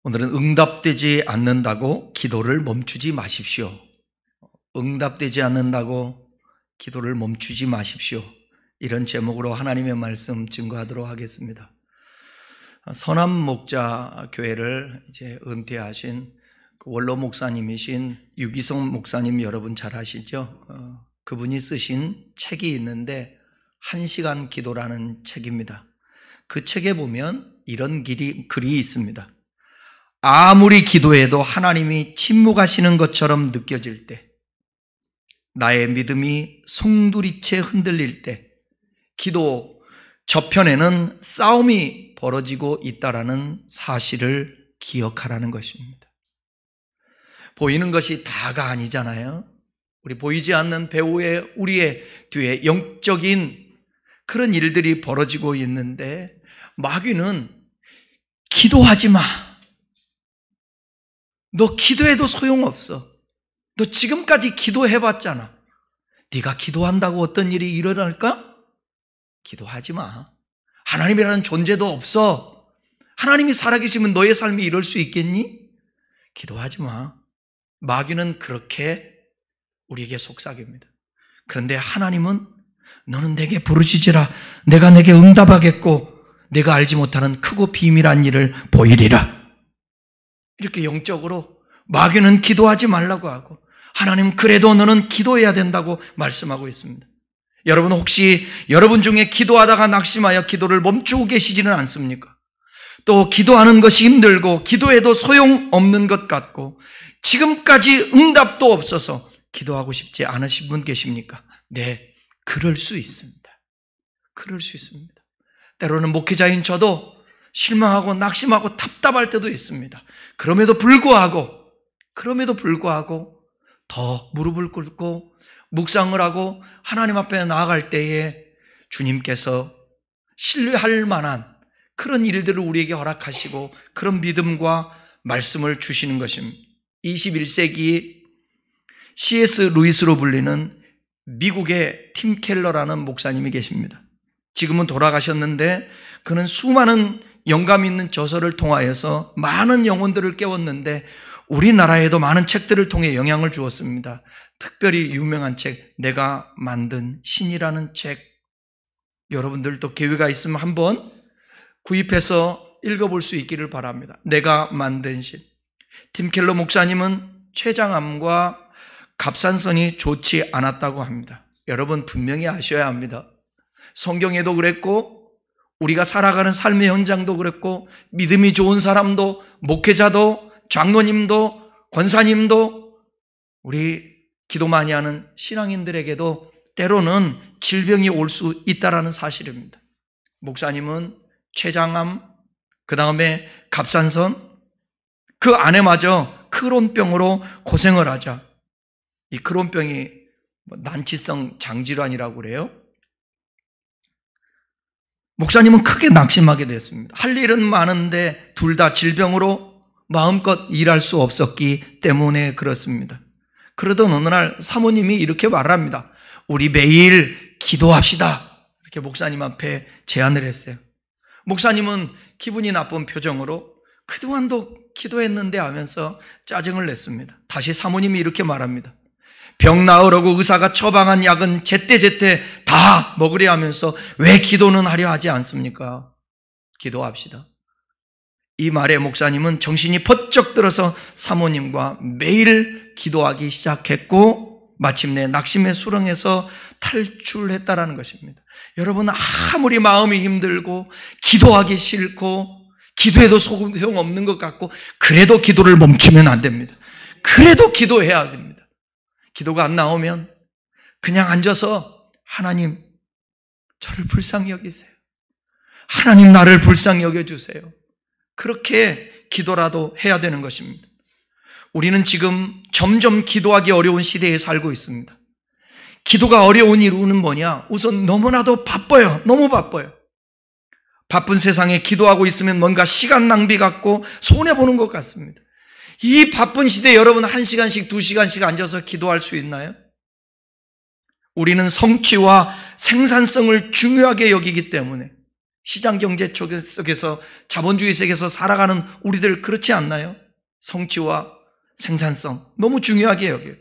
오늘은 응답되지 않는다고 기도를 멈추지 마십시오. 응답되지 않는다고 기도를 멈추지 마십시오. 이런 제목으로 하나님의 말씀 증거하도록 하겠습니다. 선암 목자 교회를 이제 은퇴하신 원로 목사님이신 유기성 목사님 여러분 잘 아시죠? 그분이 쓰신 책이 있는데 1시간 기도라는 책입니다. 그 책에 보면 이런 글이 있습니다. 아무리 기도해도 하나님이 침묵하시는 것처럼 느껴질 때, 나의 믿음이 송두리째 흔들릴 때, 기도 저편에는 싸움이 벌어지고 있다라는 사실을 기억하라는 것입니다. 보이는 것이 다가 아니잖아요. 우리 보이지 않는 배후에 우리의 뒤에 영적인 그런 일들이 벌어지고 있는데, 마귀는 기도하지 마. 너 기도해도 소용없어. 너 지금까지 기도해봤잖아. 네가 기도한다고 어떤 일이 일어날까? 기도하지 마. 하나님이라는 존재도 없어. 하나님이 살아계시면 너의 삶이 이럴 수 있겠니? 기도하지 마. 마귀는 그렇게 우리에게 속삭입니다. 그런데 하나님은 너는 내게 부르짖으라. 내가 내게 응답하겠고 내가 알지 못하는 크고 비밀한 일을 보이리라. 이렇게 영적으로 마귀는 기도하지 말라고 하고 하나님 그래도 너는 기도해야 된다고 말씀하고 있습니다. 여러분 혹시 여러분 중에 기도하다가 낙심하여 기도를 멈추고 계시지는 않습니까? 또 기도하는 것이 힘들고 기도해도 소용없는 것 같고 지금까지 응답도 없어서 기도하고 싶지 않으신 분 계십니까? 네, 그럴 수 있습니다. 그럴 수 있습니다. 때로는 목회자인 저도 실망하고 낙심하고 답답할 때도 있습니다. 그럼에도 불구하고 더 무릎을 꿇고 묵상을 하고 하나님 앞에 나아갈 때에 주님께서 신뢰할 만한 그런 일들을 우리에게 허락하시고 그런 믿음과 말씀을 주시는 것입니다. 21세기 C.S. 루이스로 불리는 미국의 팀 켈러라는 목사님이 계십니다. 지금은 돌아가셨는데 그는 수많은 영감 있는 저서를 통하여서 많은 영혼들을 깨웠는데 우리나라에도 많은 책들을 통해 영향을 주었습니다. 특별히 유명한 책, 내가 만든 신이라는 책. 여러분들도 기회가 있으면 한번 구입해서 읽어볼 수 있기를 바랍니다. 내가 만든 신. 팀 켈러 목사님은 췌장암과 갑상선이 좋지 않았다고 합니다. 여러분 분명히 아셔야 합니다. 성경에도 그랬고 우리가 살아가는 삶의 현장도 그랬고 믿음이 좋은 사람도 목회자도 장로님도 권사님도 우리 기도 많이 하는 신앙인들에게도 때로는 질병이 올 수 있다는 사실입니다. 목사님은 췌장암, 그 다음에 갑상선, 그 안에마저 크론병으로 고생을 하자. 이 크론병이 난치성 장질환이라고 그래요. 목사님은 크게 낙심하게 됐습니다. 할 일은 많은데 둘 다 질병으로 마음껏 일할 수 없었기 때문에 그렇습니다. 그러던 어느 날 사모님이 이렇게 말합니다. 우리 매일 기도합시다. 이렇게 목사님 앞에 제안을 했어요. 목사님은 기분이 나쁜 표정으로 그동안도 기도했는데 하면서 짜증을 냈습니다. 다시 사모님이 이렇게 말합니다. 병 나으려고 의사가 처방한 약은 제때제때 다 먹으려 하면서 왜 기도는 하려 하지 않습니까? 기도합시다. 이 말에 목사님은 정신이 번쩍 들어서 사모님과 매일 기도하기 시작했고 마침내 낙심의 수렁에서 탈출했다라는 것입니다. 여러분 아무리 마음이 힘들고 기도하기 싫고 기도해도 소용없는 것 같고 그래도 기도를 멈추면 안 됩니다. 그래도 기도해야 됩니다. 기도가 안 나오면 그냥 앉아서 하나님 저를 불쌍히 여기세요. 하나님 나를 불쌍히 여겨주세요. 그렇게 기도라도 해야 되는 것입니다. 우리는 지금 점점 기도하기 어려운 시대에 살고 있습니다. 기도가 어려운 이유는 뭐냐? 우선 너무나도 바빠요. 너무 바빠요. 바쁜 세상에 기도하고 있으면 뭔가 시간 낭비 같고 손해보는 것 같습니다. 이 바쁜 시대에 여러분 1시간씩 2시간씩 앉아서 기도할 수 있나요? 우리는 성취와 생산성을 중요하게 여기기 때문에 시장 경제 속에서 자본주의 세계에서 살아가는 우리들 그렇지 않나요? 성취와 생산성 너무 중요하게 여겨요.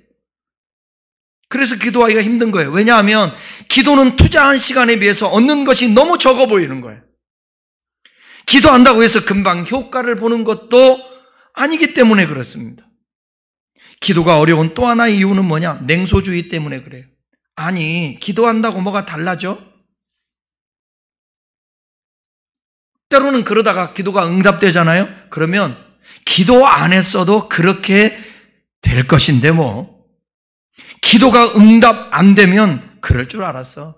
그래서 기도하기가 힘든 거예요. 왜냐하면 기도는 투자한 시간에 비해서 얻는 것이 너무 적어 보이는 거예요. 기도한다고 해서 금방 효과를 보는 것도 아니기 때문에 그렇습니다. 기도가 어려운 또 하나의 이유는 뭐냐? 냉소주의 때문에 그래요. 아니, 기도한다고 뭐가 달라져? 때로는 그러다가 기도가 응답되잖아요? 그러면 기도 안 했어도 그렇게 될 것인데 뭐. 기도가 응답 안 되면 그럴 줄 알았어.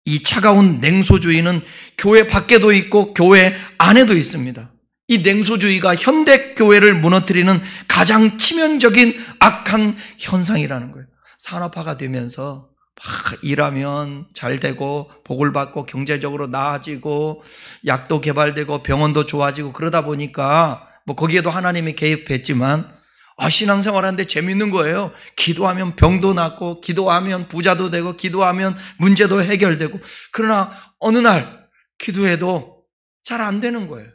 이 차가운 냉소주의는 교회 밖에도 있고 교회 안에도 있습니다. 이 냉소주의가 현대 교회를 무너뜨리는 가장 치명적인 악한 현상이라는 거예요. 산업화가 되면서 막 일하면 잘 되고 복을 받고 경제적으로 나아지고 약도 개발되고 병원도 좋아지고 그러다 보니까 뭐 거기에도 하나님이 개입했지만 신앙생활하는데 재밌는 거예요. 기도하면 병도 낫고 기도하면 부자도 되고 기도하면 문제도 해결되고 그러나 어느 날 기도해도 잘 안 되는 거예요.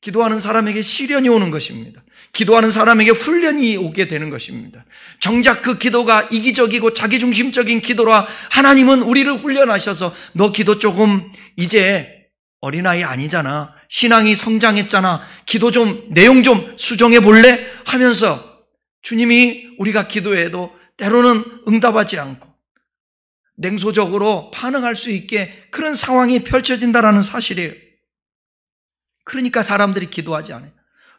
기도하는 사람에게 시련이 오는 것입니다. 기도하는 사람에게 훈련이 오게 되는 것입니다. 정작 그 기도가 이기적이고 자기중심적인 기도라 하나님은 우리를 훈련하셔서 너 기도 조금 이제 어린아이 아니잖아. 신앙이 성장했잖아. 기도 좀 내용 좀 수정해 볼래? 하면서 주님이 우리가 기도해도 때로는 응답하지 않고 냉소적으로 반응할 수 있게 그런 상황이 펼쳐진다는 사실이에요. 그러니까 사람들이 기도하지 않아요.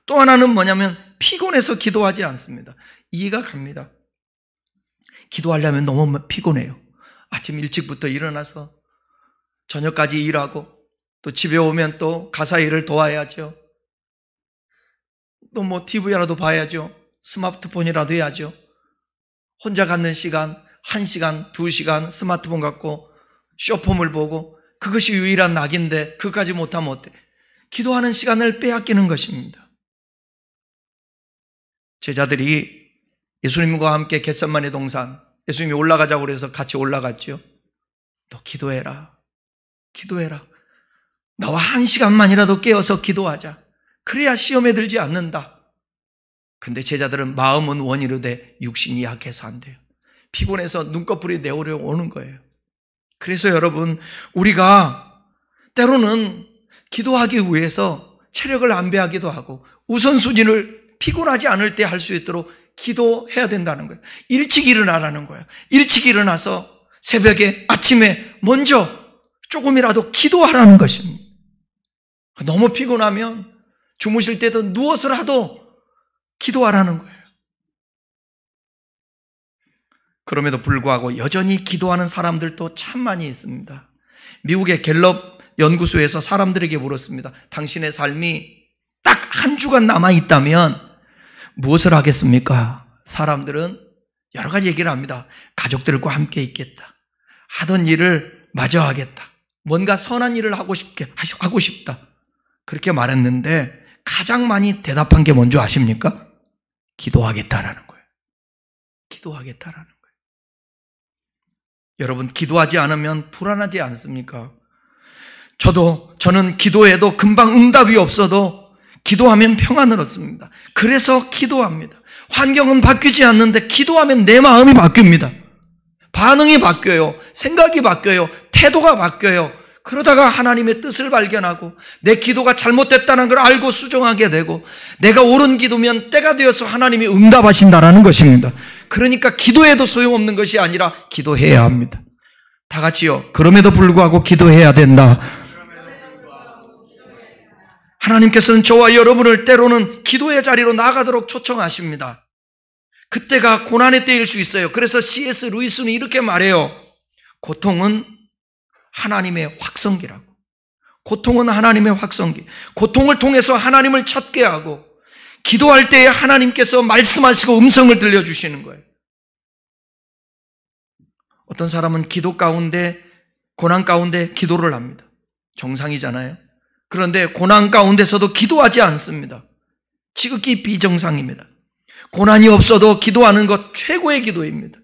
또 하나는 뭐냐면 피곤해서 기도하지 않습니다. 이해가 갑니다. 기도하려면 너무 피곤해요. 아침 일찍부터 일어나서 저녁까지 일하고 또 집에 오면 또 가사 일을 도와야죠. 또 뭐 TV라도 봐야죠. 스마트폰이라도 해야죠. 혼자 갖는 시간 1시간, 2시간 스마트폰 갖고 쇼폼을 보고 그것이 유일한 낙인데 그것까지 못하면 어때? 기도하는 시간을 빼앗기는 것입니다. 제자들이 예수님과 함께 겟세마네 동산 예수님이 올라가자고 그래서 같이 올라갔죠. 너 기도해라. 기도해라. 나와 1시간만이라도 깨어서 기도하자. 그래야 시험에 들지 않는다. 근데 제자들은 마음은 원이로되 육신이 약해서 안 돼요. 피곤해서 눈꺼풀이 내오려 오는 거예요. 그래서 여러분 우리가 때로는 기도하기 위해서 체력을 안배하기도 하고 우선순위를 피곤하지 않을 때 할 수 있도록 기도해야 된다는 거예요. 일찍 일어나라는 거예요. 일찍 일어나서 새벽에 아침에 먼저 조금이라도 기도하라는 것입니다. 너무 피곤하면 주무실 때도 누워서라도 기도하라는 거예요. 그럼에도 불구하고 여전히 기도하는 사람들도 참 많이 있습니다. 미국의 갤럽 연구소에서 사람들에게 물었습니다. 당신의 삶이 딱 한 주간 남아있다면 무엇을 하겠습니까? 사람들은 여러 가지 얘기를 합니다. 가족들과 함께 있겠다. 하던 일을 마저 하겠다. 뭔가 선한 일을 하고 싶다. 그렇게 말했는데 가장 많이 대답한 게 뭔지 아십니까? 기도하겠다라는 거예요. 기도하겠다라는 거예요. 여러분 기도하지 않으면 불안하지 않습니까? 저는 기도해도 금방 응답이 없어도 기도하면 평안을 얻습니다. 그래서 기도합니다. 환경은 바뀌지 않는데 기도하면 내 마음이 바뀝니다. 반응이 바뀌어요. 생각이 바뀌어요. 태도가 바뀌어요. 그러다가 하나님의 뜻을 발견하고 내 기도가 잘못됐다는 걸 알고 수정하게 되고 내가 옳은 기도면 때가 되어서 하나님이 응답하신다는 것입니다. 그러니까 기도해도 소용없는 것이 아니라 기도해야 합니다. 다 같이요. 그럼에도 불구하고 기도해야 된다. 하나님께서는 저와 여러분을 때로는 기도의 자리로 나가도록 초청하십니다. 그때가 고난의 때일 수 있어요. 그래서 C.S. 루이스는 이렇게 말해요. 고통은 하나님의 확성기라고. 고통은 하나님의 확성기. 고통을 통해서 하나님을 찾게 하고 기도할 때에 하나님께서 말씀하시고 음성을 들려주시는 거예요. 어떤 사람은 기도 가운데 고난 가운데 기도를 합니다. 정상이잖아요. 그런데 고난 가운데서도 기도하지 않습니다. 지극히 비정상입니다. 고난이 없어도 기도하는 것 최고의 기도입니다.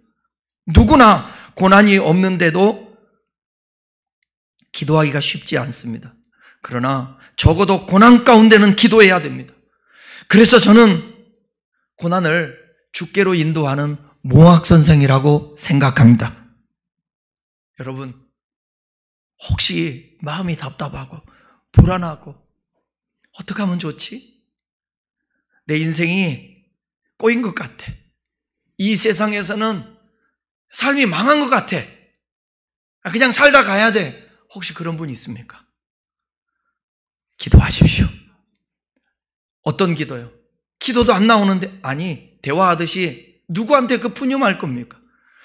누구나 고난이 없는데도 기도하기가 쉽지 않습니다. 그러나 적어도 고난 가운데는 기도해야 됩니다. 그래서 저는 고난을 주께로 인도하는 모학선생이라고 생각합니다. 여러분, 혹시 마음이 답답하고 불안하고 어떻게 하면 좋지? 내 인생이 꼬인 것 같아. 이 세상에서는 삶이 망한 것 같아. 그냥 살다 가야 돼. 혹시 그런 분 있습니까? 기도하십시오. 어떤 기도요? 기도도 안 나오는데, 아니, 대화하듯이 누구한테 그 푸념할 겁니까?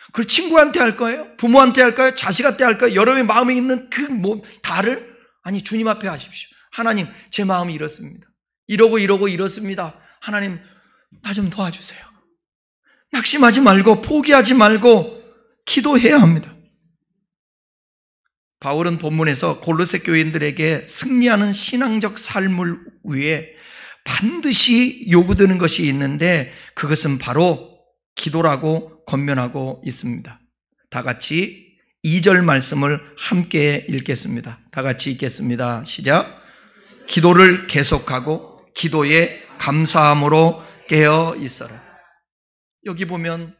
그걸 친구한테 할 거예요? 부모한테 할까요? 자식한테 할까요? 여러분의 마음에 있는 다를? 아니, 주님 앞에 하십시오. 하나님, 제 마음이 이렇습니다. 이러고 이렇습니다. 하나님, 나 좀 도와주세요. 낙심하지 말고 포기하지 말고 기도해야 합니다. 바울은 본문에서 골로새 교인들에게 승리하는 신앙적 삶을 위해 반드시 요구되는 것이 있는데 그것은 바로 기도라고 권면하고 있습니다. 다 같이 2절 말씀을 함께 읽겠습니다. 다 같이 읽겠습니다. 시작. 기도를 계속하고 기도에 감사함으로 깨어 있어라. 여기 보면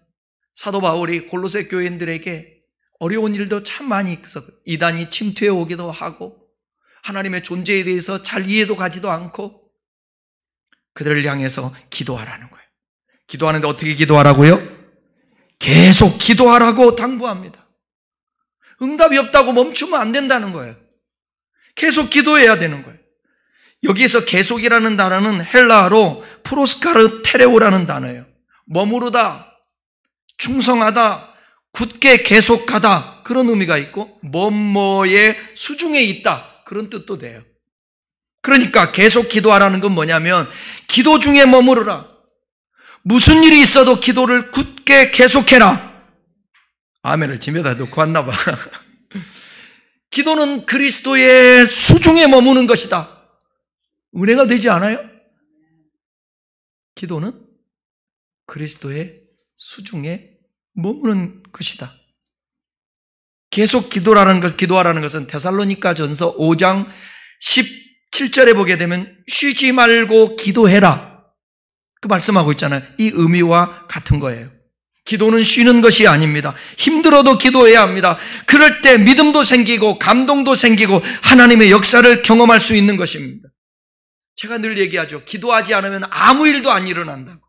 사도 바울이 골로새 교인들에게 어려운 일도 참 많이 있어 이단이 침투해 오기도 하고 하나님의 존재에 대해서 잘 이해도 가지도 않고 그들을 향해서 기도하라는 거예요. 기도하는데 어떻게 기도하라고요? 계속 기도하라고 당부합니다. 응답이 없다고 멈추면 안 된다는 거예요. 계속 기도해야 되는 거예요. 여기에서 계속이라는 단어는 헬라어로 프로스카르 테레오라는 단어예요. 머무르다, 충성하다, 굳게 계속하다 그런 의미가 있고 뭐뭐의 수중에 있다 그런 뜻도 돼요. 그러니까 계속 기도하라는 건 뭐냐면 기도 중에 머무르라. 무슨 일이 있어도 기도를 굳게 계속해라. 아멘을 집에다 놓고 왔나 봐. 기도는 그리스도의 수중에 머무는 것이다. 은혜가 되지 않아요? 기도는 그리스도의 수중에 머무는 것이다. 계속 기도하라는 것은 데살로니가전서 5장 17절에 보게 되면 쉬지 말고 기도해라. 그 말씀하고 있잖아요. 이 의미와 같은 거예요. 기도는 쉬는 것이 아닙니다. 힘들어도 기도해야 합니다. 그럴 때 믿음도 생기고 감동도 생기고 하나님의 역사를 경험할 수 있는 것입니다. 제가 늘 얘기하죠. 기도하지 않으면 아무 일도 안 일어난다고.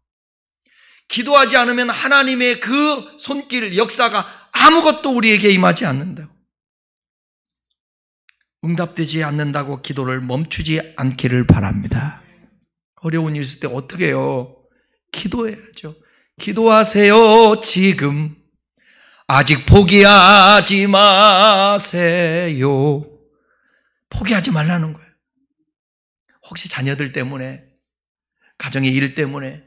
기도하지 않으면 하나님의 그 손길, 역사가 아무것도 우리에게 임하지 않는다고. 응답되지 않는다고 기도를 멈추지 않기를 바랍니다. 어려운 일 있을 때 어떻게 해요? 기도해야죠. 기도하세요. 지금 아직 포기하지 마세요. 포기하지 말라는 거예요. 혹시 자녀들 때문에, 가정의 일 때문에,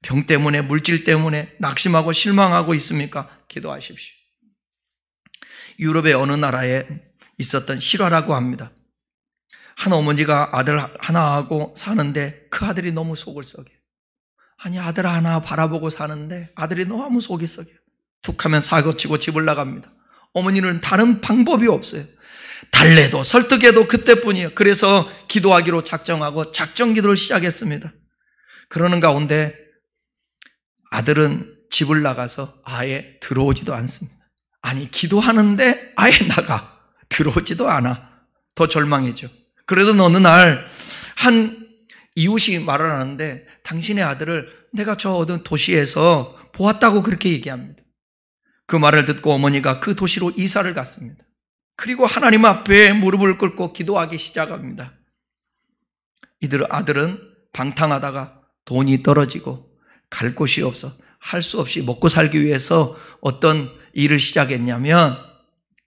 병 때문에, 물질 때문에 낙심하고 실망하고 있습니까? 기도하십시오. 유럽의 어느 나라에 있었던 실화라고 합니다. 한 어머니가 아들 하나하고 사는데 그 아들이 너무 속을 썩여요. 아니, 아들 하나 바라보고 사는데 아들이 너무 속이 썩여요. 툭 하면 사고치고 집을 나갑니다. 어머니는 다른 방법이 없어요. 달래도 설득해도 그때뿐이에요. 그래서 기도하기로 작정하고 작정 기도를 시작했습니다. 그러는 가운데 아들은 집을 나가서 아예 들어오지도 않습니다. 아니, 기도하는데 아예 나가 들어오지도 않아. 더 절망이죠. 그래도 어느 날 한 이웃이 말을 하는데 당신의 아들을 내가 저 어떤 도시에서 보았다고 그렇게 얘기합니다. 그 말을 듣고 어머니가 그 도시로 이사를 갔습니다. 그리고 하나님 앞에 무릎을 꿇고 기도하기 시작합니다. 이들 아들은 방탕하다가 돈이 떨어지고 갈 곳이 없어 할 수 없이 먹고 살기 위해서 어떤 일을 시작했냐면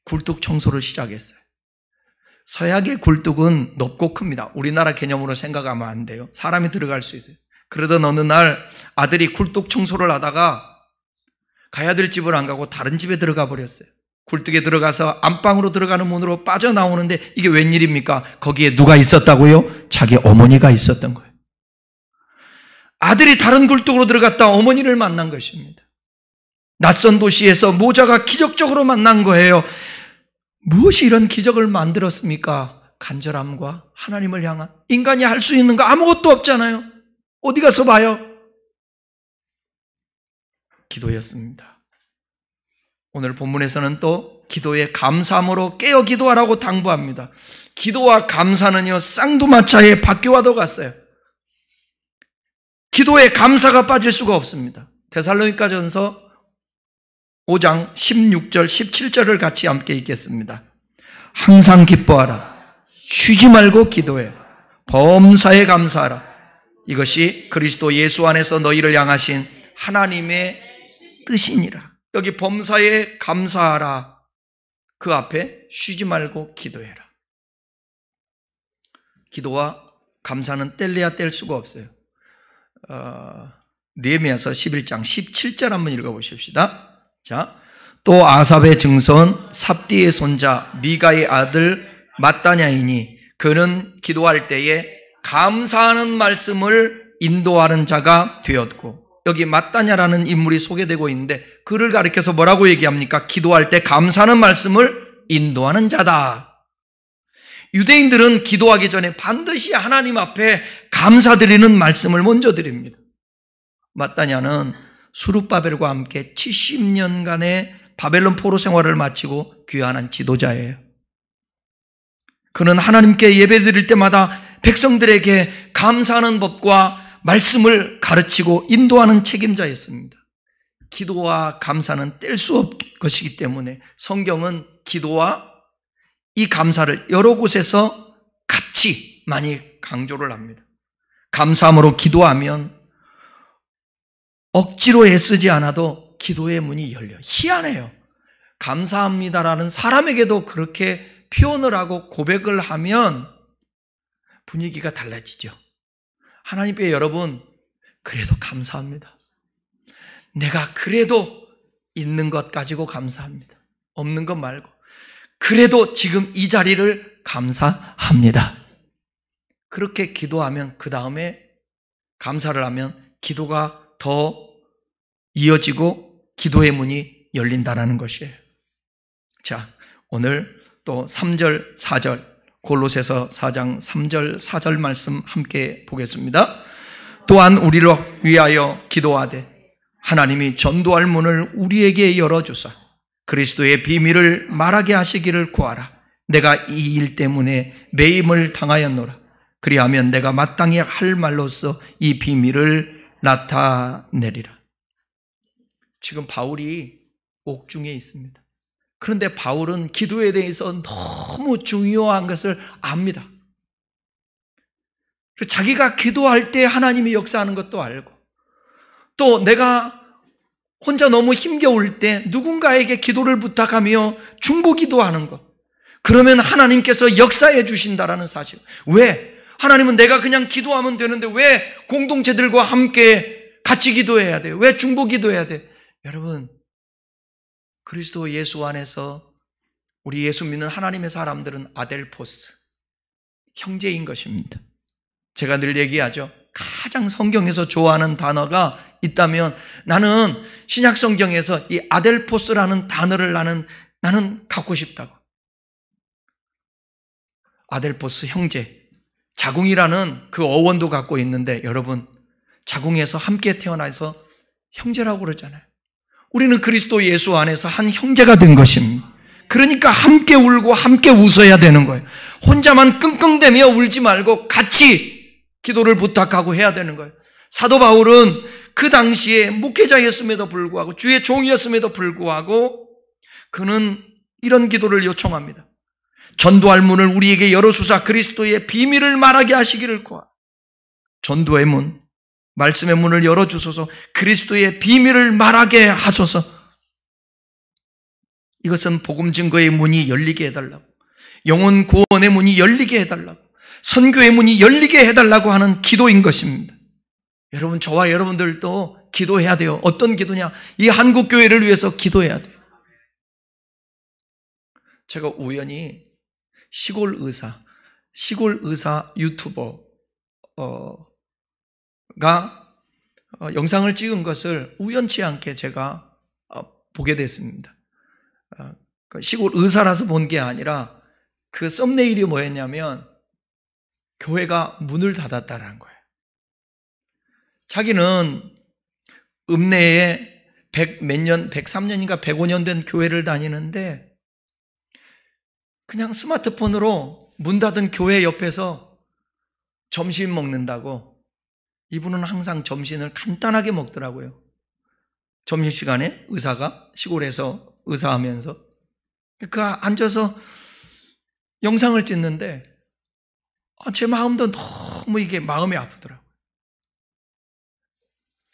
굴뚝 청소를 시작했어요. 서약의 굴뚝은 높고 큽니다. 우리나라 개념으로 생각하면 안 돼요. 사람이 들어갈 수 있어요. 그러던 어느 날 아들이 굴뚝 청소를 하다가 가야 될 집을 안 가고 다른 집에 들어가 버렸어요. 굴뚝에 들어가서 안방으로 들어가는 문으로 빠져나오는데 이게 웬일입니까? 거기에 누가 있었다고요? 자기 어머니가 있었던 거예요. 아들이 다른 굴뚝으로 들어갔다 어머니를 만난 것입니다. 낯선 도시에서 모자가 기적적으로 만난 거예요. 무엇이 이런 기적을 만들었습니까? 간절함과 하나님을 향한. 인간이 할 수 있는 거 아무것도 없잖아요. 어디 가서 봐요? 기도였습니다. 오늘 본문에서는 또 기도의 감사함으로 깨어 기도하라고 당부합니다. 기도와 감사는요, 쌍두마차에 바퀴와도 같아요. 기도에 감사가 빠질 수가 없습니다. 데살로니가전서 5장 16절 17절을 같이 함께 읽겠습니다. 항상 기뻐하라. 쉬지 말고 기도해. 범사에 감사하라. 이것이 그리스도 예수 안에서 너희를 향하신 하나님의 뜻이니라. 여기 범사에 감사하라. 그 앞에 쉬지 말고 기도해라. 기도와 감사는 뗄래야 뗄 수가 없어요. 느헤미야서 11장 17절 한번 읽어보십시다. 자, 또 아삽의 증손 삽디의 손자 미가의 아들 마따냐이니 그는 기도할 때에 감사하는 말씀을 인도하는 자가 되었고, 여기 마따냐라는 인물이 소개되고 있는데 그를 가리켜서 뭐라고 얘기합니까? 기도할 때 감사하는 말씀을 인도하는 자다. 유대인들은 기도하기 전에 반드시 하나님 앞에 감사드리는 말씀을 먼저 드립니다. 마따냐는 수룹바벨과 함께 70년간의 바벨론 포로 생활을 마치고 귀환한 지도자예요. 그는 하나님께 예배드릴 때마다 백성들에게 감사하는 법과 말씀을 가르치고 인도하는 책임자였습니다. 기도와 감사는 뗄 수 없는 것이기 때문에 성경은 기도와 이 감사를 여러 곳에서 같이 많이 강조를 합니다. 감사함으로 기도하면 억지로 애쓰지 않아도 기도의 문이 열려요. 희한해요. 감사합니다라는 사람에게도 그렇게 표현을 하고 고백을 하면 분위기가 달라지죠. 하나님께 여러분, 그래도 감사합니다. 내가 그래도 있는 것 가지고 감사합니다. 없는 것 말고. 그래도 지금 이 자리를 감사합니다. 그렇게 기도하면 그 다음에 감사를 하면 기도가 더 이어지고 기도의 문이 열린다는 것이에요. 자, 오늘 또 3절, 4절, 골로새서 4장 3절, 4절 말씀 함께 보겠습니다. 또한 우리를 위하여 기도하되 하나님이 전도할 문을 우리에게 열어주사 그리스도의 비밀을 말하게 하시기를 구하라. 내가 이 일 때문에 매임을 당하였노라. 그리하면 내가 마땅히 할 말로써 이 비밀을 나타내리라. 지금 바울이 옥중에 있습니다. 그런데 바울은 기도에 대해서 너무 중요한 것을 압니다. 자기가 기도할 때 하나님이 역사하는 것도 알고, 또 내가 혼자 너무 힘겨울 때 누군가에게 기도를 부탁하며 중보기도하는 것, 그러면 하나님께서 역사해 주신다라는 사실. 왜? 하나님은 내가 그냥 기도하면 되는데 왜 공동체들과 함께 같이 기도해야 돼요? 왜 중보기도해야 돼? 여러분, 그리스도 예수 안에서 우리 예수 믿는 하나님의 사람들은 아델포스, 형제인 것입니다. 제가 늘 얘기하죠. 가장 성경에서 좋아하는 단어가 있다면 나는 신약 성경에서 이 아델포스라는 단어를 나는 갖고 싶다고. 아델포스, 형제. 자궁이라는 그 어원도 갖고 있는데 여러분, 자궁에서 함께 태어나서 형제라고 그러잖아요. 우리는 그리스도 예수 안에서 한 형제가 된 것입니다. 그러니까 함께 울고 함께 웃어야 되는 거예요. 혼자만 끙끙대며 울지 말고 같이 기도를 부탁하고 해야 되는 거예요. 사도 바울은 그 당시에 목회자였음에도 불구하고 주의 종이었음에도 불구하고 그는 이런 기도를 요청합니다. 전도할 문을 우리에게 열어주사 그리스도의 비밀을 말하게 하시기를 구하. 전도의 문, 말씀의 문을 열어주소서. 그리스도의 비밀을 말하게 하소서. 이것은 복음 증거의 문이 열리게 해달라고, 영혼 구원의 문이 열리게 해달라고, 선교의 문이 열리게 해달라고 하는 기도인 것입니다. 여러분, 저와 여러분들도 기도해야 돼요. 어떤 기도냐? 이 한국교회를 위해서 기도해야 돼요. 제가 우연히 시골 의사 유튜버가 영상을 찍은 것을 우연치 않게 제가 보게 됐습니다. 시골 의사라서 본 게 아니라 그 썸네일이 뭐였냐면 교회가 문을 닫았다는 거예요. 자기는 읍내에 103년인가 105년 된 교회를 다니는데 그냥 스마트폰으로 문 닫은 교회 옆에서 점심 먹는다고 이분은 항상 점심을 간단하게 먹더라고요. 점심시간에 의사가 시골에서 의사하면서 그 앉아서 영상을 찍는데 제 마음도 너무 이게 마음이 아프더라고요.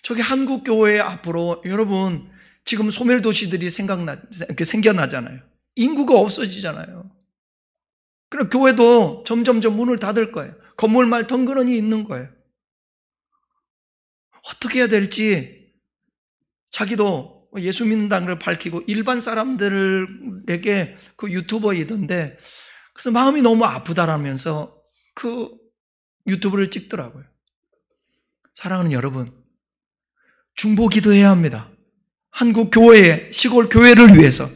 저기 한국 교회 앞으로 여러분 지금 소멸도시들이 생겨나잖아요. 인구가 없어지잖아요. 그럼 교회도 점점점 문을 닫을 거예요. 건물만 덩그러니 있는 거예요. 어떻게 해야 될지 자기도 예수 믿는다는 걸 밝히고 일반 사람들에게 그 유튜버이던데 그래서 마음이 너무 아프다라면서 그 유튜브를 찍더라고요. 사랑하는 여러분, 중보 기도해야 합니다. 한국 교회, 시골 교회를 위해서.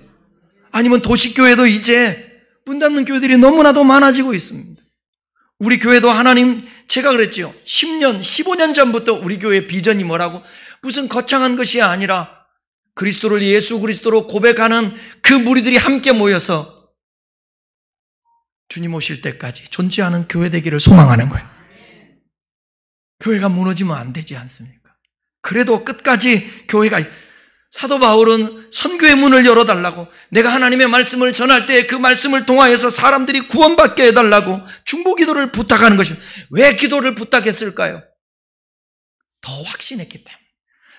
아니면 도시교회도 이제 문 닫는 교회들이 너무나도 많아지고 있습니다. 우리 교회도 하나님, 제가 그랬죠. 10년, 15년 전부터 우리 교회 비전이 뭐라고? 무슨 거창한 것이 아니라 그리스도를 예수 그리스도로 고백하는 그 무리들이 함께 모여서 주님 오실 때까지 존재하는 교회 되기를 소망하는 거예요. 교회가 무너지면 안 되지 않습니까? 그래도 끝까지 교회가, 사도 바울은 선교의 문을 열어달라고, 내가 하나님의 말씀을 전할 때 그 말씀을 통하여서 사람들이 구원받게 해달라고 중보 기도를 부탁하는 것입니다. 왜 기도를 부탁했을까요? 더 확신했기 때문에.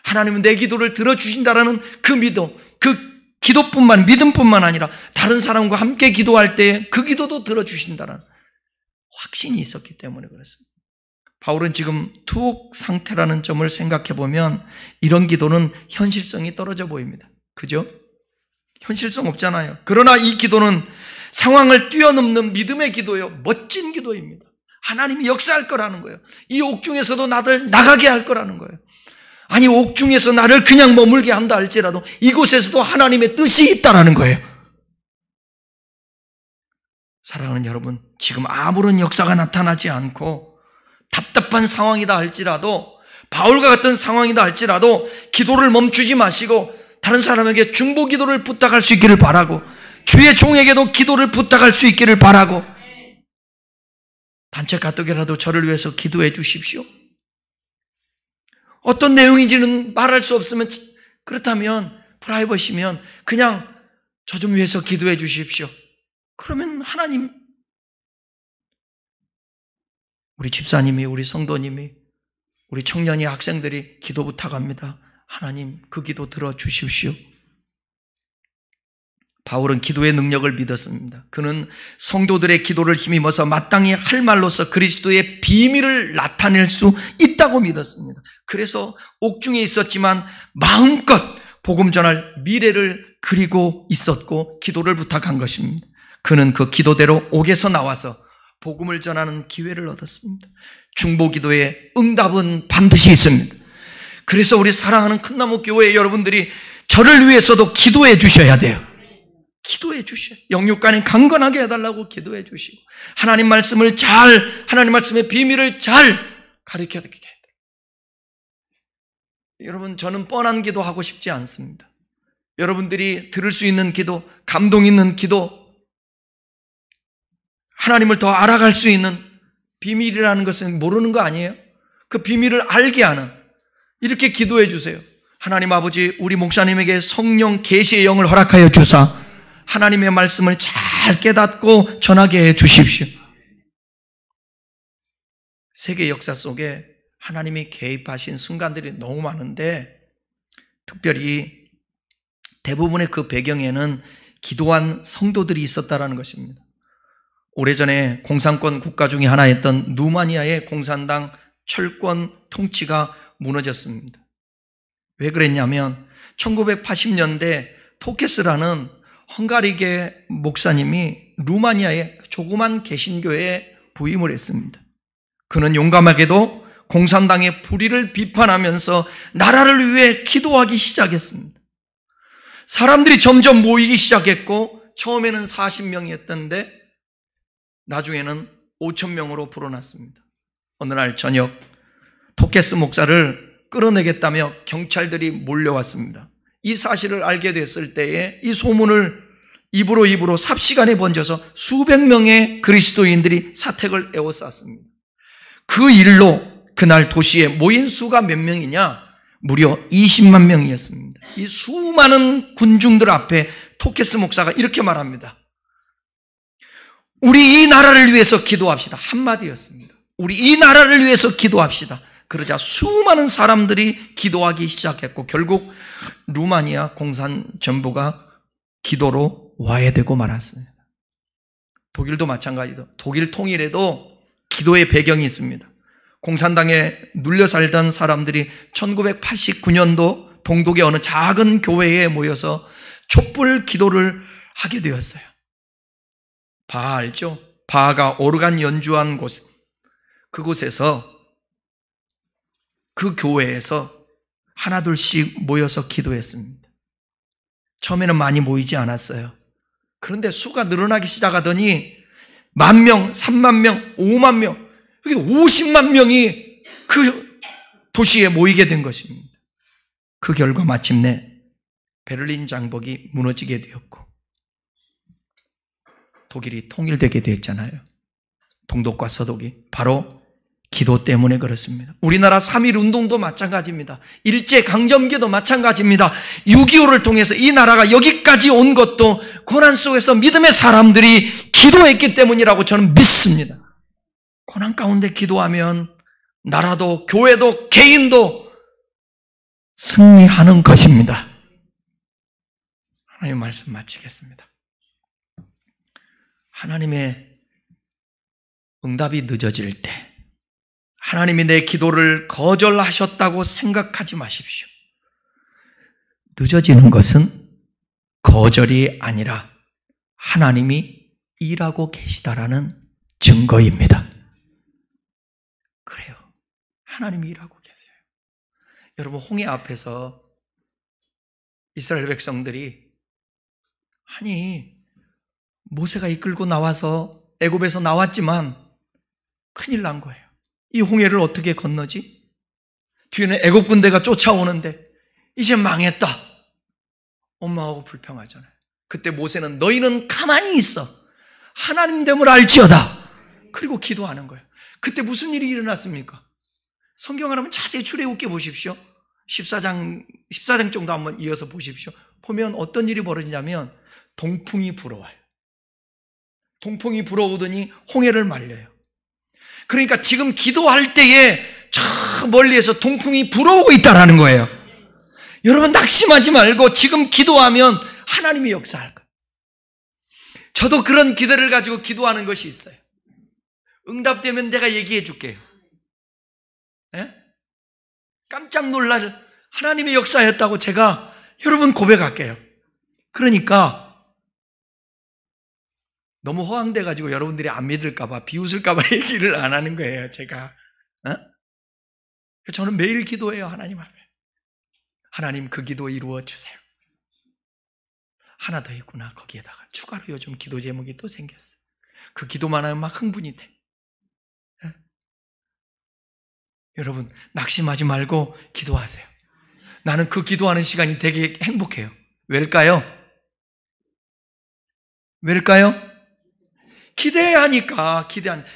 하나님은 내 기도를 들어주신다라는 그 믿음, 그 믿음뿐만 아니라 다른 사람과 함께 기도할 때 그 기도도 들어주신다라는 확신이 있었기 때문에 그렇습니다. 바울은 지금 투옥 상태라는 점을 생각해 보면 이런 기도는 현실성이 떨어져 보입니다. 그죠? 현실성 없잖아요. 그러나 이 기도는 상황을 뛰어넘는 믿음의 기도예요. 멋진 기도입니다. 하나님이 역사할 거라는 거예요. 이 옥중에서도 나를 나가게 할 거라는 거예요. 아니, 옥중에서 나를 그냥 머물게 한다 할지라도 이곳에서도 하나님의 뜻이 있다라는 거예요. 사랑하는 여러분, 지금 아무런 역사가 나타나지 않고 답답한 상황이다 할지라도, 바울과 같은 상황이다 할지라도 기도를 멈추지 마시고 다른 사람에게 중보 기도를 부탁할 수 있기를 바라고, 주의 종에게도 기도를 부탁할 수 있기를 바라고, 단체 카톡이라도 저를 위해서 기도해 주십시오. 어떤 내용인지는 말할 수 없으면, 그렇다면 프라이버시면 그냥 저 좀 위해서 기도해 주십시오. 그러면 하나님, 우리 집사님이, 우리 성도님이, 우리 청년이, 학생들이 기도 부탁합니다. 하나님, 그 기도 들어주십시오. 바울은 기도의 능력을 믿었습니다. 그는 성도들의 기도를 힘입어서 마땅히 할 말로서 그리스도의 비밀을 나타낼 수 있다고 믿었습니다. 그래서 옥중에 있었지만 마음껏 복음 전할 미래를 그리고 있었고 기도를 부탁한 것입니다. 그는 그 기도대로 옥에서 나와서 복음을 전하는 기회를 얻었습니다. 중보 기도의 응답은 반드시 있습니다. 그래서 우리 사랑하는 큰나무 교회 여러분들이 저를 위해서도 기도해 주셔야 돼요. 기도해 주셔요. 영육간에 강건하게 해달라고 기도해 주시고, 하나님 말씀을 하나님 말씀의 비밀을 잘 가르쳐 드리게 해요. 여러분, 저는 뻔한 기도 하고 싶지 않습니다. 여러분들이 들을 수 있는 기도, 감동 있는 기도, 하나님을 더 알아갈 수 있는 비밀이라는 것은 모르는 거 아니에요? 그 비밀을 알게 하는, 이렇게 기도해 주세요. 하나님 아버지, 우리 목사님에게 성령 계시의 영을 허락하여 주사 하나님의 말씀을 잘 깨닫고 전하게 해 주십시오. 세계 역사 속에 하나님이 개입하신 순간들이 너무 많은데, 특별히 대부분의 그 배경에는 기도한 성도들이 있었다는 것입니다. 오래전에 공산권 국가 중에 하나였던 루마니아의 공산당 철권 통치가 무너졌습니다. 왜 그랬냐면 1980년대 토케스라는 헝가리계 목사님이 루마니아의 조그만 개신교회에 부임을 했습니다. 그는 용감하게도 공산당의 불의를 비판하면서 나라를 위해 기도하기 시작했습니다. 사람들이 점점 모이기 시작했고 처음에는 40명이었던데 나중에는 5,000명으로 불어났습니다. 어느 날 저녁 토케스 목사를 끌어내겠다며 경찰들이 몰려왔습니다. 이 사실을 알게 됐을 때에 이 소문을 입으로 삽시간에 번져서 수백 명의 그리스도인들이 사택을 에워쌌습니다. 그 일로 그날 도시에 모인 수가 몇 명이냐? 무려 20만 명이었습니다. 이 수많은 군중들 앞에 토케스 목사가 이렇게 말합니다. 우리 이 나라를 위해서 기도합시다. 한마디였습니다. 우리 이 나라를 위해서 기도합시다. 그러자 수많은 사람들이 기도하기 시작했고 결국 루마니아 공산정부가 기도로 와해되고 말았습니다. 독일도 마찬가지로 독일 통일에도 기도의 배경이 있습니다. 공산당에 눌려 살던 사람들이 1989년도 동독의 어느 작은 교회에 모여서 촛불 기도를 하게 되었어요. 바하 알죠? 바하가 오르간 연주한 곳, 그곳에서 그 교회에서 하나둘씩 모여서 기도했습니다. 처음에는 많이 모이지 않았어요. 그런데 수가 늘어나기 시작하더니 10,000명, 30,000명, 50,000명, 여기 50만 명이 그 도시에 모이게 된 것입니다. 그 결과 마침내 베를린 장벽이 무너지게 되었고 독일이 통일되게 되었잖아요. 동독과 서독이 바로 기도 때문에 그렇습니다. 우리나라 3.1 운동도 마찬가지입니다. 일제강점기도 마찬가지입니다. 6.25를 통해서 이 나라가 여기까지 온 것도 고난 속에서 믿음의 사람들이 기도했기 때문이라고 저는 믿습니다. 고난 가운데 기도하면 나라도 교회도 개인도 승리하는 것입니다. 하나님의 말씀 마치겠습니다. 하나님의 응답이 늦어질 때 하나님이 내 기도를 거절하셨다고 생각하지 마십시오. 늦어지는 것은 거절이 아니라 하나님이 일하고 계시다라는 증거입니다. 그래요. 하나님이 일하고 계세요. 여러분, 홍해 앞에서 이스라엘 백성들이 아니 모세가 이끌고 나와서 애굽에서 나왔지만 큰일 난 거예요. 이 홍해를 어떻게 건너지? 뒤에는 애굽 군대가 쫓아오는데 이제 망했다. 엄마하고 불평하잖아요. 그때 모세는 너희는 가만히 있어. 하나님 됨을 알지어다. 그리고 기도하는 거예요. 그때 무슨 일이 일어났습니까? 성경을 한번 자세히 출애굽기 보십시오. 14장 정도 한번 이어서 보십시오. 보면 어떤 일이 벌어지냐면 동풍이 불어와요. 동풍이 불어오더니 홍해를 말려요. 그러니까 지금 기도할 때에 저 멀리에서 동풍이 불어오고 있다는 거예요. 여러분 낙심하지 말고 지금 기도하면 하나님이 역사할 거예요. 저도 그런 기대를 가지고 기도하는 것이 있어요. 응답되면 내가 얘기해 줄게요. 네? 깜짝 놀랄 하나님의 역사였다고 제가 여러분 고백할게요. 그러니까 너무 허황돼가지고 여러분들이 안 믿을까봐 비웃을까봐 얘기를 안 하는 거예요. 제가 저는 매일 기도해요. 하나님 앞에. 하나님 그 기도 이루어 주세요. 하나 더 있구나. 거기에다가 추가로 요즘 기도 제목이 또 생겼어요. 그 기도만 하면 막 흥분이 돼. 여러분 낙심하지 말고 기도하세요. 나는 그 기도하는 시간이 되게 행복해요. 왜일까요? 왜일까요? 기대하니까.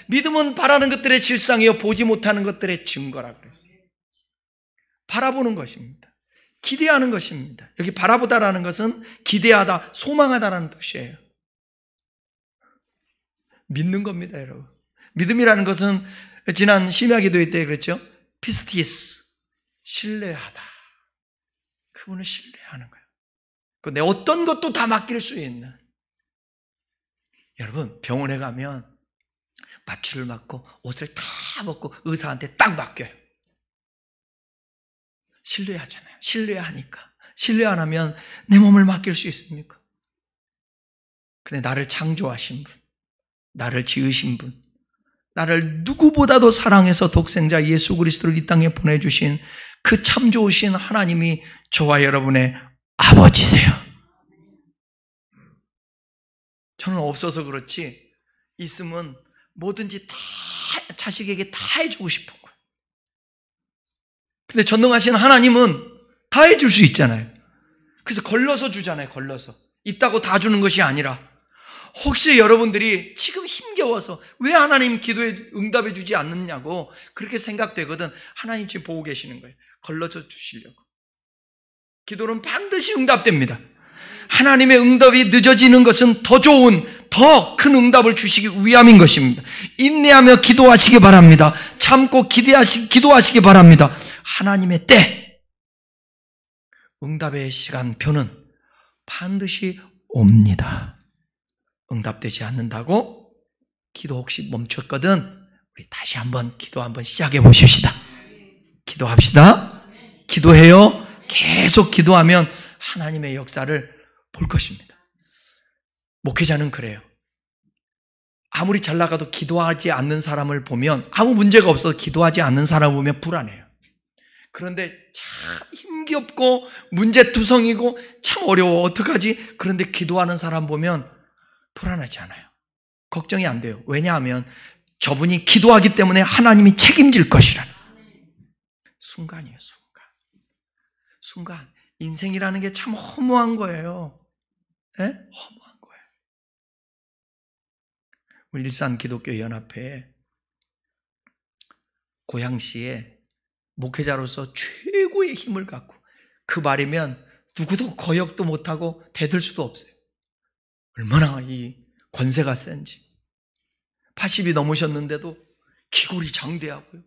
믿음은 바라는 것들의 실상이요 보지 못하는 것들의 증거라고 그랬어요. 바라보는 것입니다. 기대하는 것입니다. 여기 바라보다라는 것은 기대하다, 소망하다라는 뜻이에요. 믿는 겁니다, 여러분. 믿음이라는 것은 지난 심야기도회 때 그랬죠? 피스티스, 신뢰하다. 그분을 신뢰하는 거예요. 내 어떤 것도 다 맡길 수 있는. 여러분 병원에 가면 마취를 맞고 옷을 다 벗고 의사한테 딱 맡겨요. 신뢰하잖아요. 신뢰하니까. 신뢰 안 하면 내 몸을 맡길 수 있습니까? 근데 나를 창조하신 분, 나를 지으신 분, 나를 누구보다도 사랑해서 독생자 예수 그리스도를 이 땅에 보내주신 그 참 좋으신 하나님이 저와 여러분의 아버지세요. 저는 없어서 그렇지 있으면 뭐든지 다 자식에게 다 해주고 싶은 거예요. 근데 전능하신 하나님은 다 해줄 수 있잖아요. 그래서 걸러서 주잖아요. 걸러서. 있다고 다 주는 것이 아니라 혹시 여러분들이 지금 힘겨워서 왜 하나님 기도에 응답해 주지 않느냐고 그렇게 생각되거든. 하나님 지금 보고 계시는 거예요. 걸러서 주시려고. 기도는 반드시 응답됩니다. 하나님의 응답이 늦어지는 것은 더 좋은, 더 큰 응답을 주시기 위함인 것입니다. 인내하며 기도하시기 바랍니다. 참고 기도하시기 바랍니다. 하나님의 때, 응답의 시간표는 반드시 옵니다. 응답되지 않는다고 기도 혹시 멈췄거든? 우리 다시 한번 기도 한번 시작해 보십시다. 기도합시다. 기도해요. 계속 기도하면 하나님의 역사를 볼 것입니다. 목회자는 그래요. 아무리 잘 나가도 기도하지 않는 사람을 보면 아무 문제가 없어도 기도하지 않는 사람을 보면 불안해요. 그런데 참 힘겹고 문제투성이고 참 어려워. 어떡하지? 그런데 기도하는 사람 보면 불안하지 않아요. 걱정이 안 돼요. 왜냐하면 저분이 기도하기 때문에 하나님이 책임질 것이라는 순간이에요. 순간. 인생이라는 게 참 허무한 거예요. 네? 허무한 거예요. 우리 일산 기독교 연합회에 고양시에 목회자로서 최고의 힘을 갖고 그 말이면 누구도 거역도 못하고 대들 수도 없어요. 얼마나 이 권세가 센지. 80이 넘으셨는데도 기골이 장대하고요.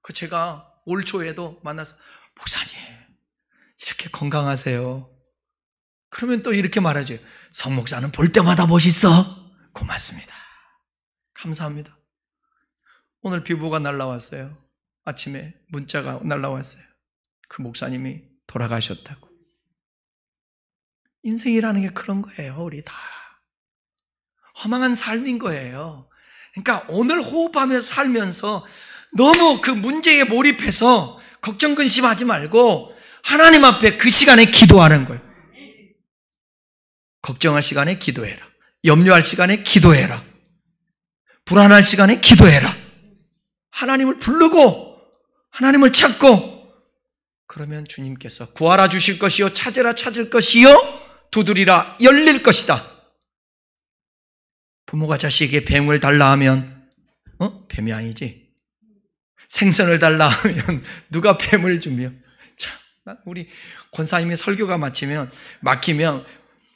그 제가 올 초에도 만나서 목사님 이렇게 건강하세요. 그러면 또 이렇게 말하죠. 성 목사는 볼 때마다 멋있어. 고맙습니다. 감사합니다. 오늘 비보가 날라왔어요. 아침에 문자가 날라왔어요. 그 목사님이 돌아가셨다고. 인생이라는 게 그런 거예요. 우리 다 허망한 삶인 거예요. 그러니까 오늘 호흡하며 살면서 너무 그 문제에 몰입해서 걱정 근심하지 말고 하나님 앞에 그 시간에 기도하는 거예요. 걱정할 시간에 기도해라. 염려할 시간에 기도해라. 불안할 시간에 기도해라. 하나님을 부르고 하나님을 찾고 그러면 주님께서 구하라 주실 것이요 찾으라 찾을 것이요 두드리라 열릴 것이다. 부모가 자식에게 뱀을 달라 하면 뱀이 아니지. 생선을 달라 하면 누가 뱀을 주며. 참, 우리 권사님이 설교가 막히면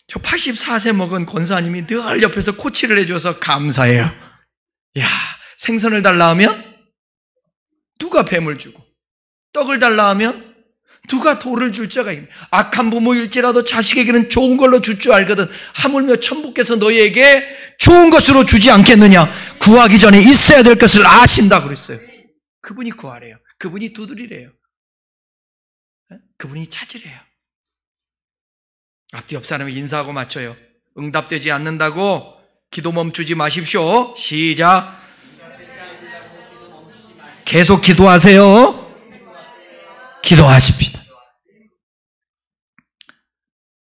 저 84세 먹은 권사님이 늘 옆에서 코치를 해줘서 감사해요. 야, 생선을 달라 하면 누가 뱀을 주고 떡을 달라 하면 누가 돌을 줄 자가 있네. 악한 부모일지라도 자식에게는 좋은 걸로 줄 줄 알거든. 하물며 천부께서 너희에게 좋은 것으로 주지 않겠느냐. 구하기 전에 있어야 될 것을 아신다 그랬어요. 그분이 구하래요. 그분이 두드리래요. 그분이 찾으래요. 앞뒤 옆 사람에게 인사하고 맞춰요. 응답되지 않는다고 기도 멈추지 마십시오. 시작. 계속 기도하세요. 기도하십시다.